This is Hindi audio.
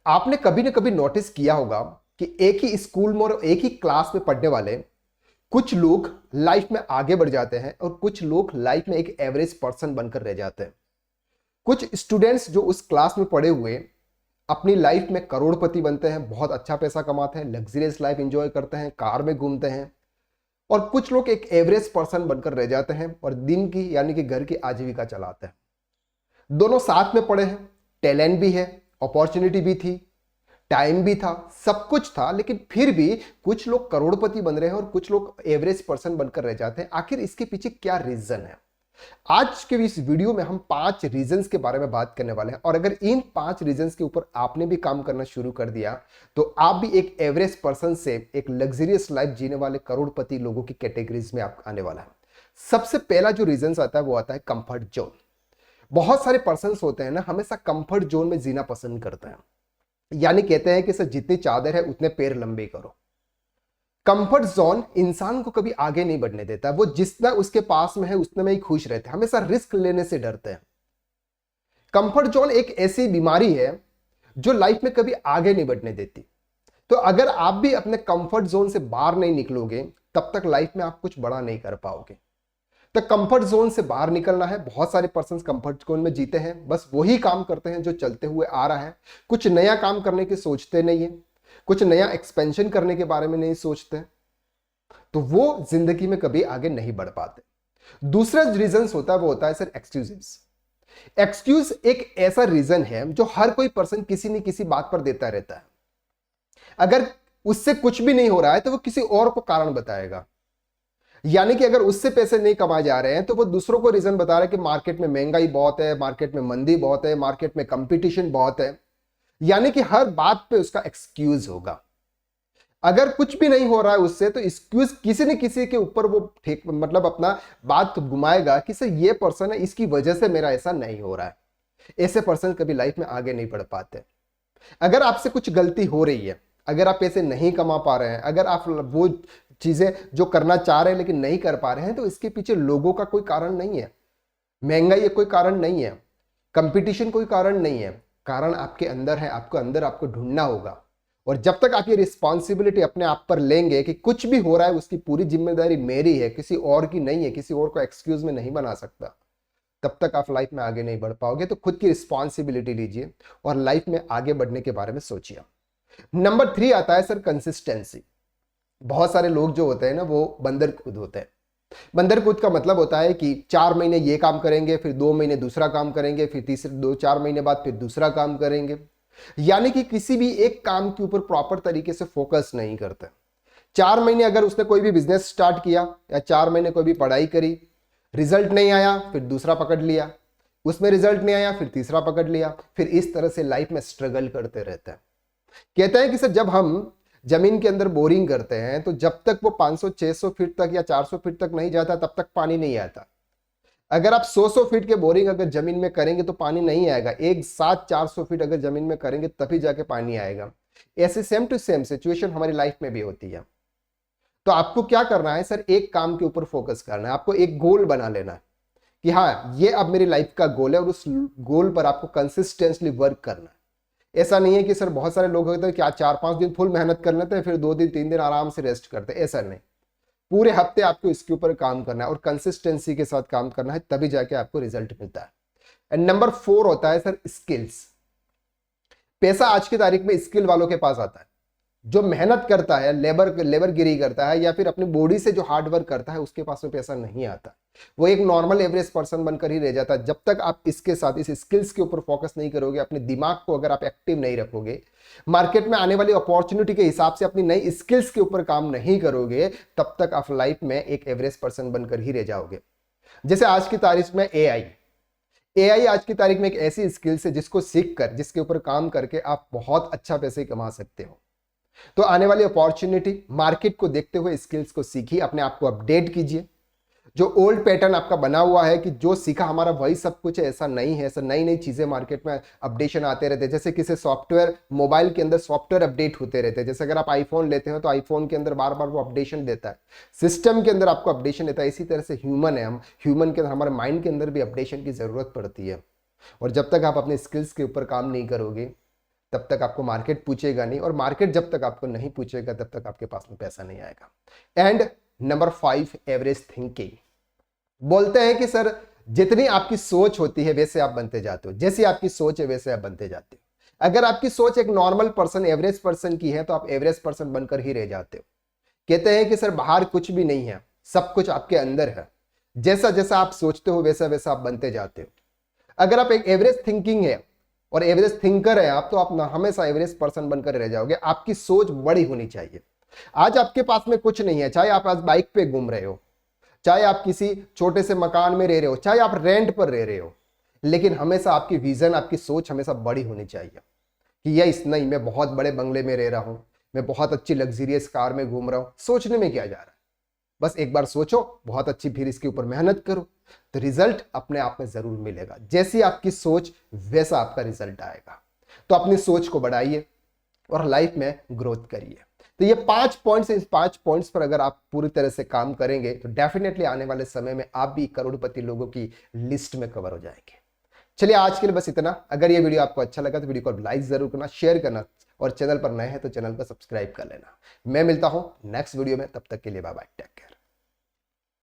आपने कभी ना कभी नोटिस किया होगा कि एक ही स्कूल में और एक ही क्लास में पढ़ने वाले कुछ लोग लाइफ में आगे बढ़ जाते हैं और कुछ लोग लाइफ में एक एवरेज पर्सन बनकर रह जाते हैं। कुछ स्टूडेंट्स जो उस क्लास में पढ़े हुए अपनी लाइफ में करोड़पति बनते हैं, बहुत अच्छा पैसा कमाते हैं, लग्जरियस लाइफ एंजॉय करते हैं, कार में घूमते हैं। और कुछ लोग एक एवरेज पर्सन बनकर रह जाते हैं और दिन की यानी कि घर की आजीविका चलाते हैं। दोनों साथ में पढ़े हैं, टैलेंट भी है, अपॉर्चुनिटी भी थी, टाइम भी था, सब कुछ था, लेकिन फिर भी कुछ लोग करोड़पति बन रहे हैं और कुछ लोग एवरेज पर्सन बनकर रह जाते हैं। आखिर इसके पीछे क्या रीजन है? आज के इस वीडियो में हम 5 रीजंस के बारे में बात करने वाले हैं। और अगर इन 5 रीजंस के ऊपर आपने भी काम करना शुरू कर दिया तो आप भी एक एवरेज पर्सन से एक लग्जरियस लाइफ जीने वाले करोड़पति लोगों की कैटेगरीज में आप आने वाला है। सबसे पहला जो रीजन आता है वो आता है कंफर्ट जोन। बहुत सारे पर्सन होते हैं ना, हमेशा कंफर्ट जोन में जीना पसंद करते हैं। यानी कहते हैं कि सर जितनी चादर है उतने पैर लंबे करो। कंफर्ट जोन इंसान को कभी आगे नहीं बढ़ने देता। वो जितना उसके पास में है उतने में ही खुश रहते हैं, हमेशा रिस्क लेने से डरते हैं। कंफर्ट जोन एक ऐसी बीमारी है जो लाइफ में कभी आगे नहीं बढ़ने देती। तो अगर आप भी अपने कंफर्ट जोन से बाहर नहीं निकलोगे तब तक लाइफ में आप कुछ बड़ा नहीं कर पाओगे। तो कंफर्ट जोन से बाहर निकलना है। बहुत सारे पर्सन कंफर्ट जोन में जीते हैं, बस वही काम करते हैं जो चलते हुए आ रहा है, कुछ नया काम करने की सोचते नहीं है, कुछ नया एक्सपेंशन करने के बारे में नहीं सोचते, तो वो जिंदगी में कभी आगे नहीं बढ़ पाते। दूसरा रीजन होता है वो होता है सर एक्सक्यूजेस। एक्सक्यूज एक ऐसा रीजन है जो हर कोई पर्सन किसी न किसी बात पर देता रहता है। अगर उससे कुछ भी नहीं हो रहा है तो वो किसी और को कारण बताएगा। यानी कि अगर उससे पैसे नहीं कमाए जा रहे हैं तो वो दूसरों को रीजन बता रहा है कि मार्केट में महंगाई बहुत है, मार्केट में मंदी बहुत है, मार्केट में कंपटीशन बहुत है। यानी कि हर बात पे उसका एक्सक्यूज होगा। अगर कुछ भी नहीं हो रहा है उससे तो एक्सक्यूज किसी न किसी के ऊपर वो ठीक मतलब अपना बात घुमाएगा कि सर ये पर्सन है, इसकी वजह से मेरा ऐसा नहीं हो रहा है। ऐसे पर्सन कभी लाइफ में आगे नहीं बढ़ पाते। अगर आपसे कुछ गलती हो रही है, अगर आप पैसे नहीं कमा पा रहे हैं, अगर आप वो चीजें जो करना चाह रहे हैं लेकिन नहीं कर पा रहे हैं, तो इसके पीछे लोगों का कोई कारण नहीं है, महंगाई कोई कारण नहीं है, कंपटीशन कोई कारण नहीं है। कारण आपके अंदर है, आपको अंदर आपको ढूंढना होगा। और जब तक आप ये रिस्पॉन्सिबिलिटी अपने आप पर लेंगे कि कुछ भी हो रहा है उसकी पूरी जिम्मेदारी मेरी है, किसी और की नहीं है, किसी और को एक्सक्यूज में नहीं बना सकता, तब तक आप लाइफ में आगे नहीं बढ़ पाओगे। तो खुद की रिस्पॉन्सिबिलिटी लीजिए और लाइफ में आगे बढ़ने के बारे में सोचिए। नंबर 3 आता है सर कंसिस्टेंसी। बहुत सारे लोग जो होते हैं ना वो बंदर खुद होते हैं। बंदर कूद का मतलब होता है कि 4 महीने ये काम करेंगे, फिर 2 महीने दूसरा काम करेंगे, फिर तीसरे 2-4 महीने बाद फिर दूसरा काम करेंगे। यानी कि किसी भी एक काम के ऊपर प्रॉपर तरीके से फोकस नहीं करते। 4 महीने अगर उसने कोई भी बिजनेस स्टार्ट किया या 4 महीने कोई भी पढ़ाई करी, रिजल्ट नहीं आया, फिर दूसरा पकड़ लिया, उसमें रिजल्ट नहीं आया, फिर तीसरा पकड़ लिया, फिर इस तरह से लाइफ में स्ट्रगल करते रहते हैं। कहते हैं कि सर जब हम जमीन के अंदर बोरिंग करते हैं तो जब तक वो 500-600 फीट तक या 400 फीट तक नहीं जाता तब तक पानी नहीं आता। अगर आप 100 फीट के बोरिंग अगर जमीन में करेंगे तो पानी नहीं आएगा। एक साथ 400 फीट अगर जमीन में करेंगे तभी जाके पानी आएगा। ऐसे सेम टू सेम सिचुएशन हमारी लाइफ में भी होती है। तो आपको क्या करना है सर, एक काम के ऊपर फोकस करना है। आपको एक गोल बना लेना है कि हाँ ये अब मेरी लाइफ का गोल है और उस गोल पर आपको कंसिस्टेंटली वर्क करना है। ऐसा नहीं है कि सर बहुत सारे लोग होते हैं कि आज 4-5 दिन फुल मेहनत कर लेते हैं, फिर 2 दिन 3 दिन आराम से रेस्ट करते हैं। ऐसा नहीं, पूरे हफ्ते आपको इसके ऊपर काम करना है और कंसिस्टेंसी के साथ काम करना है, तभी जाके आपको रिजल्ट मिलता है। एंड नंबर 4 होता है सर स्किल्स। पैसा आज की तारीख में स्किल वालों के पास आता है। जो मेहनत करता है, लेबरगिरी करता है या फिर अपनी बॉडी से जो हार्ड वर्क करता है, उसके पास में पैसा नहीं आता। वो एक नॉर्मल एवरेज पर्सन बनकर ही रह जाता है। जब तक आप इसके साथ इस स्किल्स के ऊपर फोकस नहीं करोगे, अपने दिमाग को अगर आप एक्टिव नहीं रखोगे, मार्केट में आने वाली अपॉर्चुनिटी के हिसाब से अपनी नई स्किल्स के ऊपर काम नहीं करोगे, तब तक आप लाइफ में एक एवरेज पर्सन बनकर ही रह जाओगे। जैसे आज की तारीख में एआई आज की तारीख में एक ऐसी स्किल्स है जिसको सीख कर, जिसके ऊपर काम करके आप बहुत अच्छा पैसे कमा सकते हो। तो आने वाली अपॉर्चुनिटी, मार्केट को देखते हुए स्किल्स को सीखिए, अपने आप को अपडेट कीजिए। जो ओल्ड पैटर्न आपका बना हुआ है कि जो सीखा हमारा वही सब कुछ है, ऐसा नहीं है। ऐसा नई नई चीजें मार्केट में अपडेशन आते रहते हैं। जैसे किसी सॉफ्टवेयर, मोबाइल के अंदर सॉफ्टवेयर अपडेट होते रहते हैं। जैसे अगर आप आईफोन लेते हो तो आईफोन के अंदर बार बार वो अपडेशन देता है, सिस्टम के अंदर आपको अपडेशन देता है। इसी तरह से ह्यूमन है, हम ह्यूमन के अंदर, हमारे माइंड के अंदर भी अपडेशन की जरूरत पड़ती है। और जब तक आप अपने स्किल्स के ऊपर काम नहीं करोगे तब तक आपको मार्केट पूछेगा नहीं, और मार्केट जब तक आपको नहीं पूछेगा तब तक आपके पास में पैसा नहीं आएगा। And number 5, average thinking. बोलते हैं कि सर जितनी आपकी सोच होती है वैसे आप बनते जाते हो, जैसी आपकी सोच है वैसे आप बनते जाते हो। अगर आपकी सोच एक नॉर्मल पर्सन, एवरेज पर्सन की है तो आप एवरेज पर्सन बनकर ही रह जाते हो। कहते हैं कि सर बाहर कुछ भी नहीं है, सब कुछ आपके अंदर है, जैसा जैसा आप सोचते हो वैसा वैसा आप बनते जाते हो। अगर आप एक एवरेज थिंकिंग है और एवरेज थिंकर है आप, तो आप ना हमेशा एवरेज पर्सन बनकर रह जाओगे। आपकी सोच बड़ी होनी चाहिए। आज आपके पास में कुछ नहीं है, चाहे आप आज बाइक पे घूम रहे हो, चाहे आप किसी छोटे से मकान में रह रहे हो, चाहे आप रेंट पर रह रहे हो, लेकिन हमेशा आपकी विजन, आपकी सोच हमेशा बड़ी होनी चाहिए कि यह नहीं, मैं बहुत बड़े बंगले में रह रहा हूं, मैं बहुत अच्छी लग्जरियस कार में घूम रहा हूं। सोचने में क्या जा रहा है, बस एक बार सोचो बहुत अच्छी, फिर इसके ऊपर मेहनत करो, तो रिजल्ट अपने आप में जरूर मिलेगा। जैसी आपकी सोच वैसा आपका रिजल्ट आएगा। तो अपनी सोच को बढ़ाइए और लाइफ में ग्रोथ करिए। तो ये 5 पॉइंट्स, इस 5 पॉइंट्स पर अगर आप पूरी तरह से काम करेंगे तो डेफिनेटली आने वाले समय में आप भी करोड़पति लोगों की लिस्ट में कवर हो जाएंगे। चलिए आज के लिए बस इतना। अगर ये वीडियो आपको अच्छा लगा तो वीडियो को लाइक जरूर करना, शेयर करना, और चैनल पर नए हैं तो चैनल को सब्सक्राइब कर लेना। मैं मिलता हूं नेक्स्ट वीडियो में, तब तक के लिए बाय बाय, टेक केयर।